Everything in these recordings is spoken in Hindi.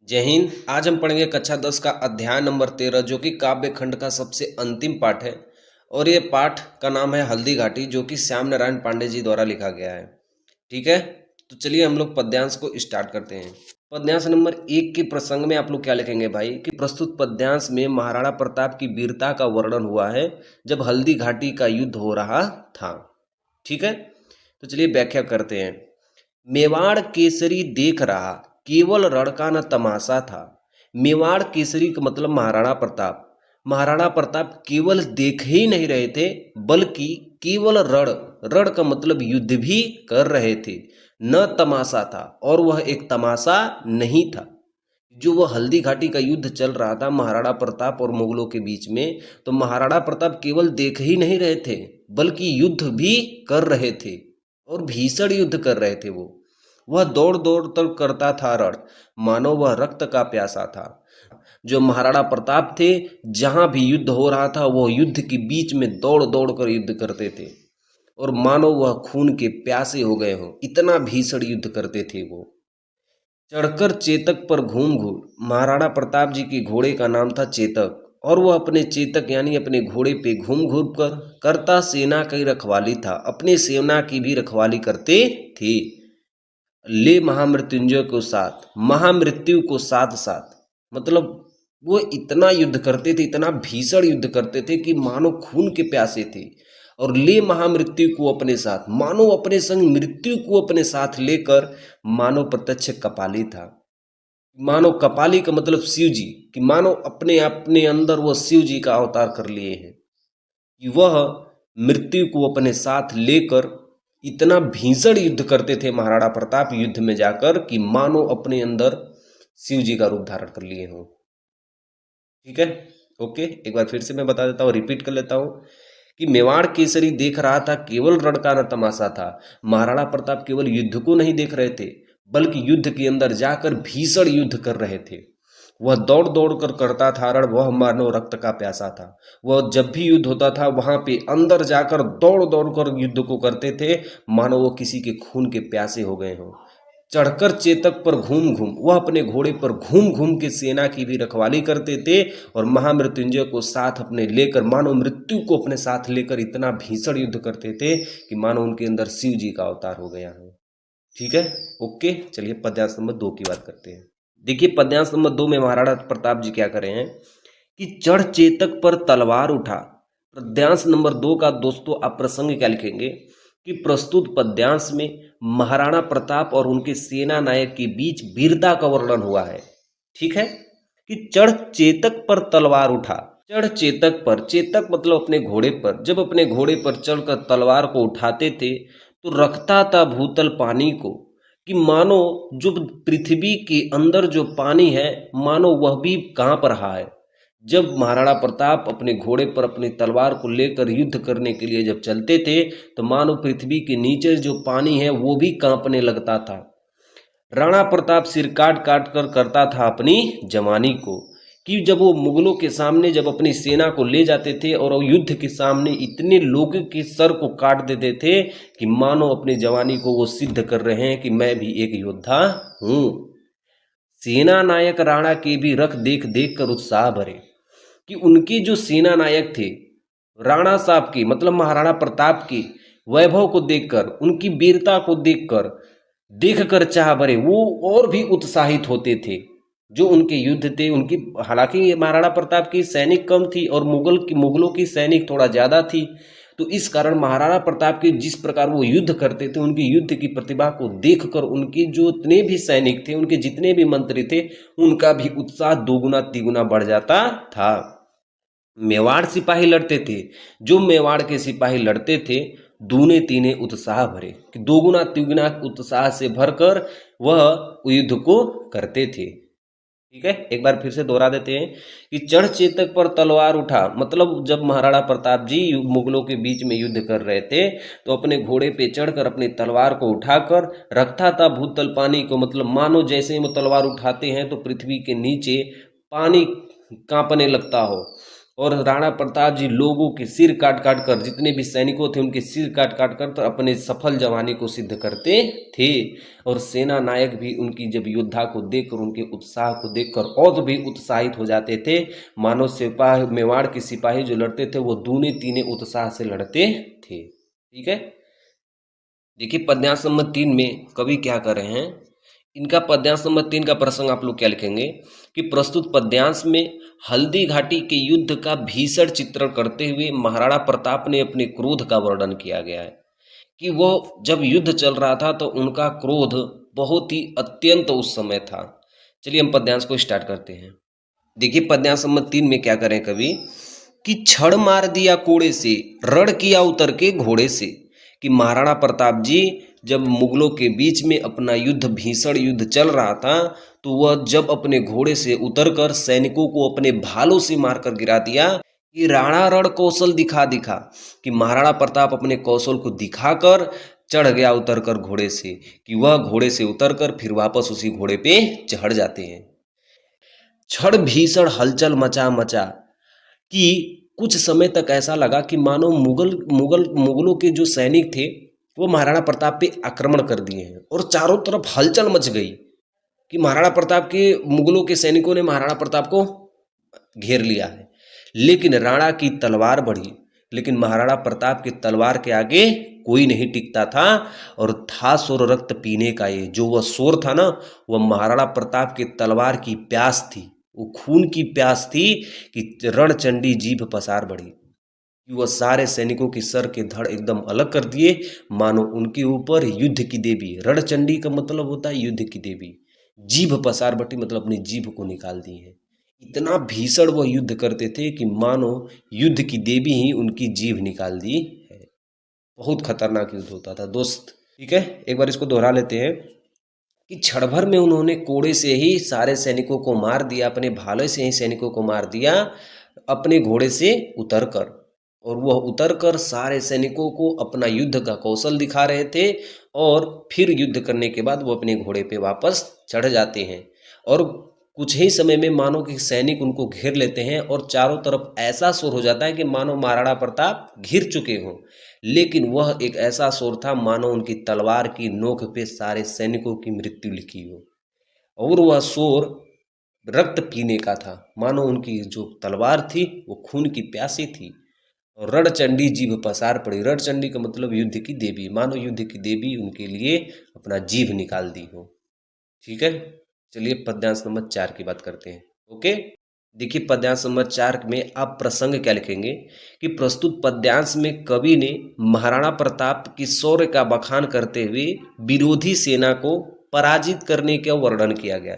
जय हिंद। आज हम पढ़ेंगे कक्षा 10 का अध्याय नंबर 13 जो कि काव्य खंड का सबसे अंतिम पाठ है। और ये पाठ का नाम है हल्दी घाटी, जो कि श्याम नारायण पांडे जी द्वारा लिखा गया है। ठीक है, तो चलिए हम लोग पद्यांश को स्टार्ट करते हैं। पद्यांश नंबर 1 के प्रसंग में आप लोग क्या लिखेंगे भाई कि प्रस्तुत पद्यांश में महाराणा प्रताप की वीरता का वर्णन हुआ है जब हल्दी घाटी का युद्ध हो रहा था। ठीक है, तो चलिए व्याख्या करते हैं। मेवाड़ केसरी देख रहा, केवल रण का न तमाशा था। मेवाड़ केसरी का मतलब महाराणा प्रताप। महाराणा प्रताप केवल देख ही नहीं रहे थे, बल्कि केवल रण, रण का मतलब युद्ध भी कर रहे थे। न तमाशा था, और वह एक तमाशा नहीं था। जो वह हल्दी घाटी का युद्ध चल रहा था महाराणा प्रताप और मुगलों के बीच में, तो महाराणा प्रताप केवल देख ही नहीं रहे थे, बल्कि युद्ध भी कर रहे थे और भीषण युद्ध कर रहे थे। वह दौड़ दौड़ तक करता था रण, मानो वह रक्त का प्यासा था। जो महाराणा प्रताप थे, जहां भी युद्ध हो रहा था वह युद्ध के बीच में दौड़ दौड़ कर युद्ध करते थे, और मानो वह खून के प्यासे हो गए हों, इतना भीषण युद्ध करते थे वो। चढ़कर चेतक पर घूम घूम, महाराणा प्रताप जी के घोड़े का नाम था चेतक, और वह अपने चेतक यानी अपने घोड़े पे घूम घूम कर करता सेना की रखवाली था, अपने सेना की भी रखवाली करते थे। ले महामृत्युंजय को साथ, महामृत्यु को साथ साथ, मतलब वो इतना युद्ध करते थे, इतना भीषण युद्ध करते थे कि मानो खून के प्यासे थे। और ले महामृत्यु को अपने साथ, मानो अपने संग मृत्यु को अपने साथ लेकर, मानो प्रत्यक्ष कपाली था। मानो कपाली का मतलब शिव जी, कि मानो अपने अपने अंदर वो शिव जी का अवतार कर लिए हैं, कि वह मृत्यु को अपने साथ लेकर इतना भीषण युद्ध करते थे महाराणा प्रताप युद्ध में जाकर, कि मानो अपने अंदर शिव जी का रूप धारण कर लिए हों। ठीक है, ओके, एक बार फिर से मैं बता देता हूँ, रिपीट कर लेता हूँ कि मेवाड़ केसरी देख रहा था, केवल रण का न तमाशा था। महाराणा प्रताप केवल युद्ध को नहीं देख रहे थे, बल्कि युद्ध के अंदर जाकर भीषण युद्ध कर रहे थे। वह दौड़ दौड़ कर करता था रण, वह मानव रक्त का प्यासा था। वह जब भी युद्ध होता था वहां पे अंदर जाकर दौड़ दौड़ कर युद्ध को करते थे, मानो वो किसी के खून के प्यासे हो गए हों। चढ़कर चेतक पर घूम घूम, वह अपने घोड़े पर घूम घूम के सेना की भी रखवाली करते थे, और महामृत्युंजय को साथ अपने लेकर, मानो मृत्यु को अपने साथ लेकर इतना भीषण युद्ध करते थे कि मानो उनके अंदर शिव जी का अवतार हो गया है। ठीक है, ओके, चलिए पद्यांश नंबर 2 की बात करते हैं। देखिए पद्यांश नंबर 2 में महाराणा प्रताप जी क्या करें हैं कि चढ़ चेतक पर तलवार उठा। पद्यांश नंबर 2 का दोस्तों आप प्रसंग क्या लिखेंगे कि प्रस्तुत पद्यांश में महाराणा प्रताप और उनके सेना नायक के बीच वीरता का वर्णन हुआ है। ठीक है, कि चढ़ चेतक पर तलवार उठा। चढ़ चेतक पर, चेतक मतलब अपने घोड़े पर, जब अपने घोड़े पर चढ़कर तलवार को उठाते थे तो रखता था भूतल पानी को, कि मानो जो पृथ्वी के अंदर जो पानी है, मानो वह भी कांप रहा है। जब महाराणा प्रताप अपने घोड़े पर अपनी तलवार को लेकर युद्ध करने के लिए जब चलते थे, तो मानो पृथ्वी के नीचे जो पानी है वो भी कांपने लगता था। राणा प्रताप सिर काट काट कर करता था अपनी जवानी को, कि जब वो मुगलों के सामने जब अपनी सेना को ले जाते थे और वो युद्ध के सामने इतने लोगों के सर को काट देते थे कि मानो अपनी जवानी को वो सिद्ध कर रहे हैं कि मैं भी एक योद्धा हूं। सेना नायक राणा के भी रख देख देख कर उत्साह भरे, कि उनके जो सेना नायक थे राणा साहब की, मतलब महाराणा प्रताप की वैभव को देखकर, उनकी वीरता को देखकर, देखकर चाह भरे वो और भी उत्साहित होते थे। जो उनके युद्ध थे उनकी, हालांकि महाराणा प्रताप की सैनिक कम थी और मुगलों की सैनिक थोड़ा ज्यादा थी, तो इस कारण महाराणा प्रताप के जिस प्रकार वो युद्ध करते थे, उनकी युद्ध की प्रतिभा को देखकर उनके जो इतने भी सैनिक थे, उनके जितने भी मंत्री थे, उनका भी उत्साह दोगुना तिगुना बढ़ जाता था। मेवाड़ सिपाही लड़ते थे, जो मेवाड़ के सिपाही लड़ते थे दूने तीने उत्साह भरे, कि दोगुना तिगुना उत्साह से भरकर वह युद्ध को करते थे। ठीक है, एक बार फिर से दोहरा देते हैं कि चढ़ चेतक पर तलवार उठा, मतलब जब महाराणा प्रताप जी मुगलों के बीच में युद्ध कर रहे थे तो अपने घोड़े पे चढ़कर अपनी तलवार को उठाकर रखता था भूतल पानी को, मतलब मानो जैसे ही वो तलवार उठाते हैं तो पृथ्वी के नीचे पानी कांपने लगता हो, और राणा प्रताप जी लोगों के सिर काट काट कर, जितने भी सैनिकों थे उनके सिर काट काट कर तो अपने सफल जवानी को सिद्ध करते थे। और सेना नायक भी उनकी जब योद्धा को देखकर, उनके उत्साह को देखकर और भी उत्साहित हो जाते थे। मानो सिपाही, मेवाड़ के सिपाही जो लड़ते थे वो दूने तीने उत्साह से लड़ते थे। ठीक है, देखिए पद्यांश नंबर 3 में कवि क्या कर रहे हैं। इनका पद्यांश नंबर 3 का प्रसंग आप लोग क्या लिखेंगे कि प्रस्तुत पद्यांश में हल्दी घाटी के युद्ध का भीषण चित्रण करते हुए महाराणा प्रताप ने अपने क्रोध का वर्णन किया गया है कि वो जब युद्ध चल रहा था तो उनका क्रोध बहुत ही अत्यंत उस समय था। चलिए हम पद्यांश को स्टार्ट करते हैं। देखिए पद्यांश नंबर 3 में क्या करें कवि कि छड़ मार दिया कोड़े से, रण किया उतर के घोड़े से। कि महाराणा प्रताप जी जब मुगलों के बीच में अपना युद्ध, भीषण युद्ध चल रहा था, तो वह जब अपने घोड़े से उतरकर सैनिकों को अपने भालों से मारकर गिरा दिया। कि राणा रण कौशल दिखा दिखा, कि महाराणा प्रताप अपने कौशल को दिखाकर चढ़ गया उतरकर घोड़े से, कि वह घोड़े से उतरकर फिर वापस उसी घोड़े पे चढ़ जाते हैं। क्षण भीषण हलचल मचा मचा, कि कुछ समय तक ऐसा लगा कि मानो मुगलों के जो सैनिक थे वो महाराणा प्रताप पे आक्रमण कर दिए हैं और चारों तरफ हलचल मच गई कि महाराणा प्रताप के, मुगलों के सैनिकों ने महाराणा प्रताप को घेर लिया है। लेकिन राणा की तलवार बढ़ी, लेकिन महाराणा प्रताप की तलवार के आगे कोई नहीं टिकता था। और था शोर रक्त पीने का, ये जो वह शोर था ना, वह महाराणा प्रताप की तलवार की प्यास थी, वो खून की प्यास थी कि रणचंडी जीभ पसार बढ़ी। वह सारे सैनिकों के सर के धड़ एकदम अलग कर दिए, मानो उनके ऊपर युद्ध की देवी, रणचंडी का मतलब होता है युद्ध की देवी, जीभ पसार बटी मतलब अपनी जीभ को निकाल दी है। इतना भीषण वह युद्ध करते थे कि मानो युद्ध की देवी ही उनकी जीभ निकाल दी है। बहुत खतरनाक युद्ध होता था दोस्त। ठीक है, एक बार इसको दोहरा लेते हैं कि क्षण भर में उन्होंने कोड़े से ही सारे सैनिकों को मार दिया, अपने भाले से ही सैनिकों को मार दिया, अपने घोड़े से उतरकर। और वह उतरकर सारे सैनिकों को अपना युद्ध का कौशल दिखा रहे थे। और फिर युद्ध करने के बाद वो अपने घोड़े पे वापस चढ़ जाते हैं। और कुछ ही समय में मानो कि सैनिक उनको घेर लेते हैं और चारों तरफ ऐसा शोर हो जाता है कि मानो महाराणा प्रताप घिर चुके हों। लेकिन वह एक ऐसा शोर था मानो उनकी तलवार की नोक पे सारे सैनिकों की मृत्यु लिखी हो। और वह शोर रक्त पीने का था, मानो उनकी जो तलवार थी वो खून की प्यासी थी। और रणचंडी जीभ पसार पड़ी, रणचंडी का मतलब युद्ध की देवी, मानो युद्ध की देवी उनके लिए अपना जीभ निकाल दी हो। ठीक है, चलिए पद्यांश नंबर 4 की बात करते हैं। ओके, देखिए पद्यांश नंबर 4 में आप प्रसंग क्या लिखेंगे कि प्रस्तुत पद्यांश में कवि ने महाराणा प्रताप की शौर्य का बखान करते हुए विरोधी सेना को पराजित करने का वर्णन किया गया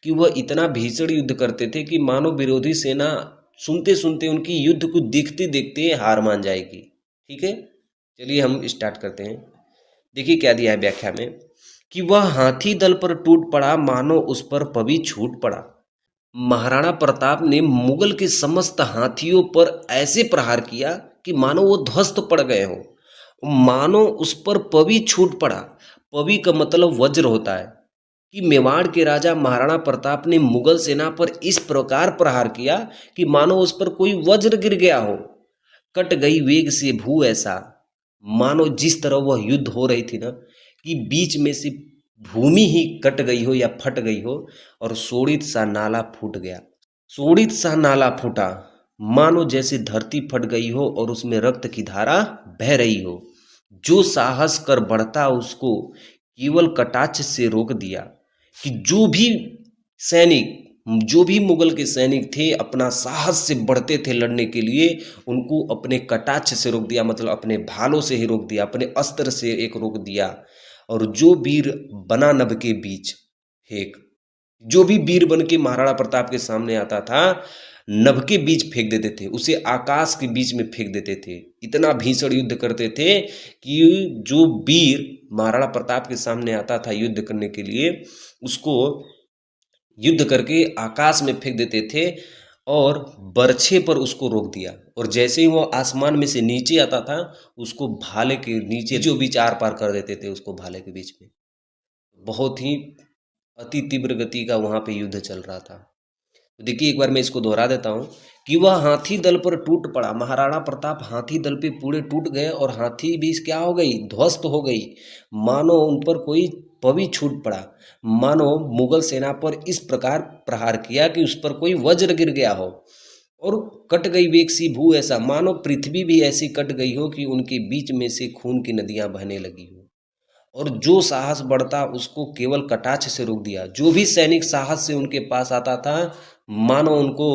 कि वह इतना भीषण युद्ध करते थे कि मानो विरोधी सेना सुनते सुनते, उनकी युद्ध को देखते देखते हार मान जाएगी। ठीक है, चलिए हम स्टार्ट करते हैं। देखिए क्या दिया है व्याख्या में कि वह हाथी दल पर टूट पड़ा, मानो उस पर पवी छूट पड़ा। महाराणा प्रताप ने मुगल के समस्त हाथियों पर ऐसे प्रहार किया कि मानो वो ध्वस्त पड़ गए हों, मानो उस पर पवी छूट पड़ा। पवी का मतलब वज्र होता है। कि मेवाड़ के राजा महाराणा प्रताप ने मुगल सेना पर इस प्रकार प्रहार किया कि मानो उस पर कोई वज्र गिर गया हो। कट गई वेग से भू ऐसा, मानो जिस तरह वह युद्ध हो रही थी ना, कि बीच में से भूमि ही कट गई हो या फट गई हो और शोणित सा नाला फूट गया। शोणित सा नाला फूटा, मानो जैसे धरती फट गई हो और उसमें रक्त की धारा बह रही हो। जो साहस कर बढ़ता उसको केवल कटाक्ष से रोक दिया। कि जो भी मुगल के सैनिक थे अपना साहस से बढ़ते थे लड़ने के लिए, उनको अपने कटाक्ष से रोक दिया, मतलब अपने भालों से ही रोक दिया, अपने अस्त्र से एक रोक दिया। और जो वीर बना नभ के बीच फेंक, जो भी वीर बन के महाराणा प्रताप के सामने आता था नभ के बीच फेंक देते थे, उसे आकाश के बीच में फेंक देते थे। इतना भीषण युद्ध करते थे कि जो वीर महाराणा प्रताप के सामने आता था युद्ध करने के लिए, उसको युद्ध करके आकाश में फेंक देते थे और बरछे पर उसको रोक दिया। और जैसे ही वो आसमान में से नीचे आता था, उसको भाले के नीचे जो बीच आर पार कर देते थे उसको भाले के बीच में। बहुत ही अति तीव्र गति का वहाँ पे युद्ध चल रहा था। तो देखिए एक बार मैं इसको दोहरा देता हूँ कि वह हाथी दल पर टूट पड़ा। महाराणा प्रताप हाथी दल पे पूरे टूट गए और हाथी भी क्या हो गई, ध्वस्त हो गई, मानो उन पर कोई पवी छूट पड़ा, मानो मुगल सेना पर इस प्रकार प्रहार किया कि उस पर कोई वज्र गिर गया हो और कट गई वेग सी भू, ऐसा मानो पृथ्वी भी ऐसी कट गई हो कि उनके बीच में से खून की नदियां बहने लगी हो। और जो साहस बढ़ता उसको केवल कटाक्ष से रोक दिया। जो भी सैनिक साहस से उनके पास आता था, मानो उनको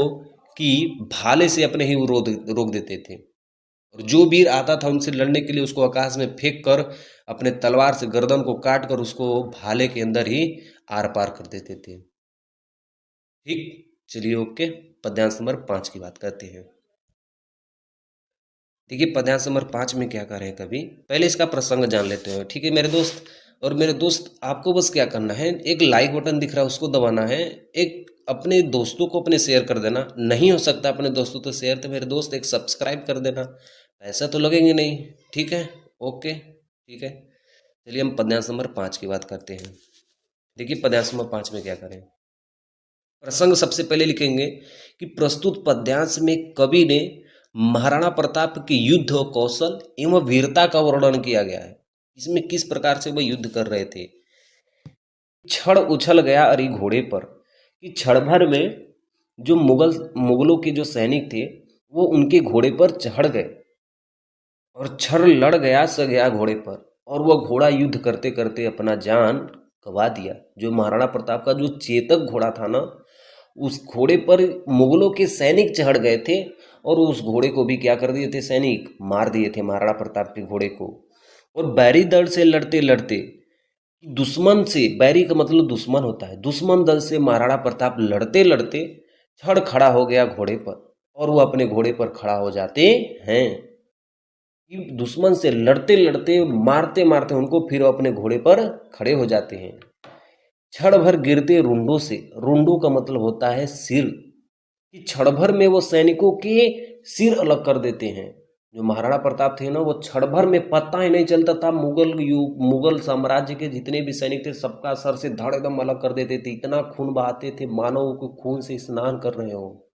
कि भाले से अपने ही वो रोक देते थे। और जो वीर आता था उनसे लड़ने के लिए उसको आकाश में फेंक कर अपने तलवार से गर्दन को काट कर उसको भाले के अंदर ही आर पार कर देते थे। ठीक, चलिए ओके, पद्यांश नंबर 5 की बात करते हैं। देखिए पद्यांश नंबर 5 में क्या कर रहे हैं कवि, पहले इसका प्रसंग जान लेते हैं। ठीक है मेरे दोस्त, और मेरे दोस्त आपको बस क्या करना है, एक लाइक बटन दिख रहा है उसको दबाना है, एक अपने दोस्तों को अपने शेयर कर देना, नहीं हो सकता अपने दोस्तों तो शेयर, तो मेरे दोस्त एक सब्सक्राइब कर देना, पैसा तो लगेंगे नहीं। ठीक है, ओके ठीक है। चलिए हम पद्यांश नंबर 5 की बात करते हैं। देखिए पद्यांश नंबर 5 में क्या करें, प्रसंग सबसे पहले लिखेंगे कि प्रस्तुत पद्यांश में कवि ने महाराणा प्रताप के युद्ध और कौशल एवं वीरता का वर्णन किया गया है। इसमें किस प्रकार से वह युद्ध कर रहे थे। क्षण उछल गया अरि घोड़े पर, कि क्षण भर में जो मुगलों के जो सैनिक थे वो उनके घोड़े पर चढ़ गए और क्षण लड़ गया स गया घोड़े पर, और वह घोड़ा युद्ध करते करते अपना जान गवा दिया। जो महाराणा प्रताप का जो चेतक घोड़ा था ना, उस घोड़े पर मुगलों के सैनिक चढ़ गए थे और उस घोड़े को भी क्या कर दिए थे, सैनिक मार दिए थे महाराणा प्रताप के घोड़े को। और बैरी दल से लड़ते लड़ते, दुश्मन से, बैरी का मतलब दुश्मन होता है, दुश्मन दल से महाराणा प्रताप लड़ते लड़ते क्षण खड़ा हो गया घोड़े पर, और वो अपने घोड़े पर खड़ा हो जाते हैं। कि दुश्मन से लड़ते लड़ते मारते मारते उनको फिर अपने घोड़े पर खड़े हो जाते हैं। क्षण भर गिरते रुंडों से, रुंडों का मतलब होता है सिर, कि क्षण भर में वो सैनिकों के सिर अलग कर देते हैं। जो महाराणा प्रताप थे ना, वो क्षण भर में पता ही नहीं चलता था, मुगल साम्राज्य के जितने भी सैनिक थे सबका सर से धड़ एकदम अलग कर देते थे। इतना खून बहाते थे मानो वो खून से स्नान कर रहे हो।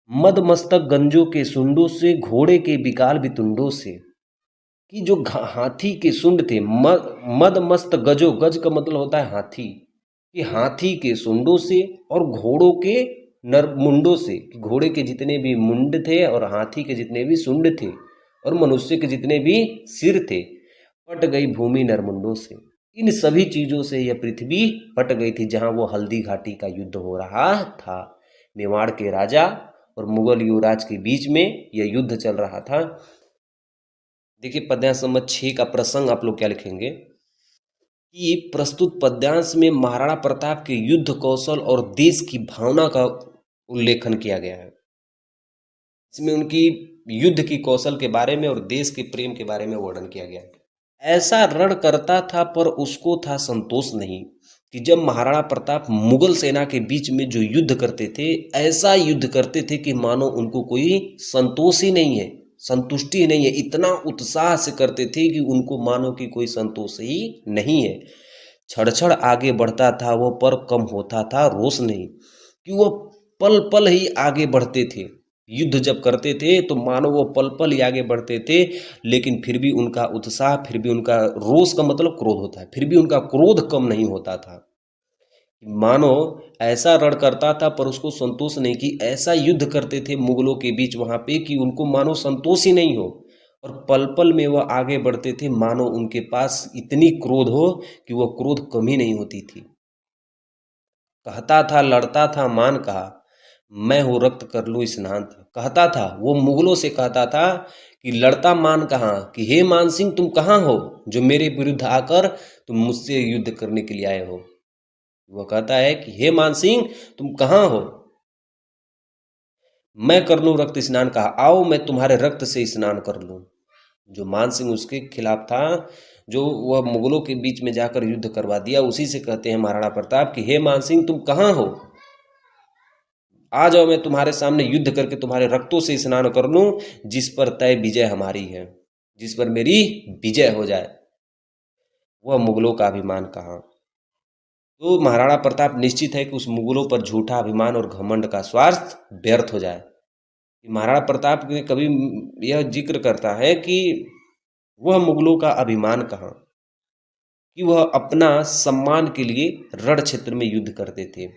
मद मस्तक गंजों के सुंडों से, घोड़े के विकाल वितुंडों से, कि जो हाथी के सुंड थे, मद मस्त गजो, गज का मतलब होता है हाथी, कि हाथी के सुंडों से और घोड़ों के नर मुंडों से, कि घोड़े के जितने भी मुंड थे और हाथी के जितने भी सुंड थे और मनुष्य के जितने भी सिर थे, पट गई भूमि नरमुंडों से। इन सभी चीजों से यह पृथ्वी पट गई थी जहां वो हल्दी घाटी का युद्ध हो रहा था। मेवाड़ के राजा और मुगल युवराज के बीच में यह युद्ध चल रहा था। देखिए पद्यांश नंबर 6 का प्रसंग आप लोग क्या लिखेंगे कि प्रस्तुत पद्यांश में महाराणा प्रताप के युद्ध कौशल और देश की भावना का उल्लेखन किया गया है। इसमें उनकी युद्ध की कौशल के बारे में और देश के प्रेम के बारे में वर्णन किया गया है। ऐसा रण करता था पर उसको था संतोष नहीं, कि जब महाराणा प्रताप मुगल सेना के बीच में जो युद्ध करते थे, ऐसा युद्ध करते थे कि मानो उनको कोई संतोष ही नहीं है, संतुष्टि ही नहीं है। इतना उत्साह से करते थे कि उनको मानो कि कोई संतोष ही नहीं है। क्षण क्षण आगे बढ़ता था वो, पर कम होता था रोष नहीं, कि वो पल पल ही आगे बढ़ते थे। युद्ध जब करते थे तो मानो वो पल पल ही आगे बढ़ते थे, लेकिन फिर भी उनका उत्साह, फिर भी उनका रोष का मतलब क्रोध होता है, फिर भी उनका क्रोध कम नहीं होता था। मानो ऐसा रण करता था पर उसको संतोष नहीं, कि ऐसा युद्ध करते थे मुगलों के बीच वहां पे कि उनको मानो संतोष ही नहीं हो, और पल पल में वह आगे बढ़ते थे मानो उनके पास इतनी क्रोध हो कि वह क्रोध कम ही नहीं होती थी। कहता था लड़ता था मान कहा, मैं हूँ रक्त कर लूँ स्नान था। कहता था, वो मुगलों से कहता था कि लड़ता मान कहाँ, कि हे मान सिंह तुम कहाँ हो जो मेरे विरुद्ध आकर तुम मुझसे युद्ध करने के लिए आए हो। वह कहता है कि हे मान सिंह तुम कहाँ हो, मैं कर लूँ रक्त स्नान कहा, आओ मैं तुम्हारे रक्त से स्नान कर लूँ। जो मान सिंह उसके खिलाफ था, जो वह मुगलों के बीच में जाकर युद्ध करवा दिया, उसी से कहते हैं महाराणा प्रताप कि हे मान सिंह तुम कहाँ हो, आ जाओ मैं तुम्हारे सामने युद्ध करके तुम्हारे रक्तों से स्नान कर लूं, जिस पर तय विजय हमारी है, जिस पर मेरी विजय हो जाए। वह मुगलों का अभिमान कहाँ। तो महाराणा प्रताप निश्चित है कि उस मुगलों पर झूठा अभिमान और घमंड का स्वार्थ व्यर्थ हो जाए। महाराणा प्रताप ने कभी यह जिक्र करता है कि वह मुगलों का अभिमान कहाँ, कि वह अपना सम्मान के लिए रण क्षेत्र में युद्ध करते थे।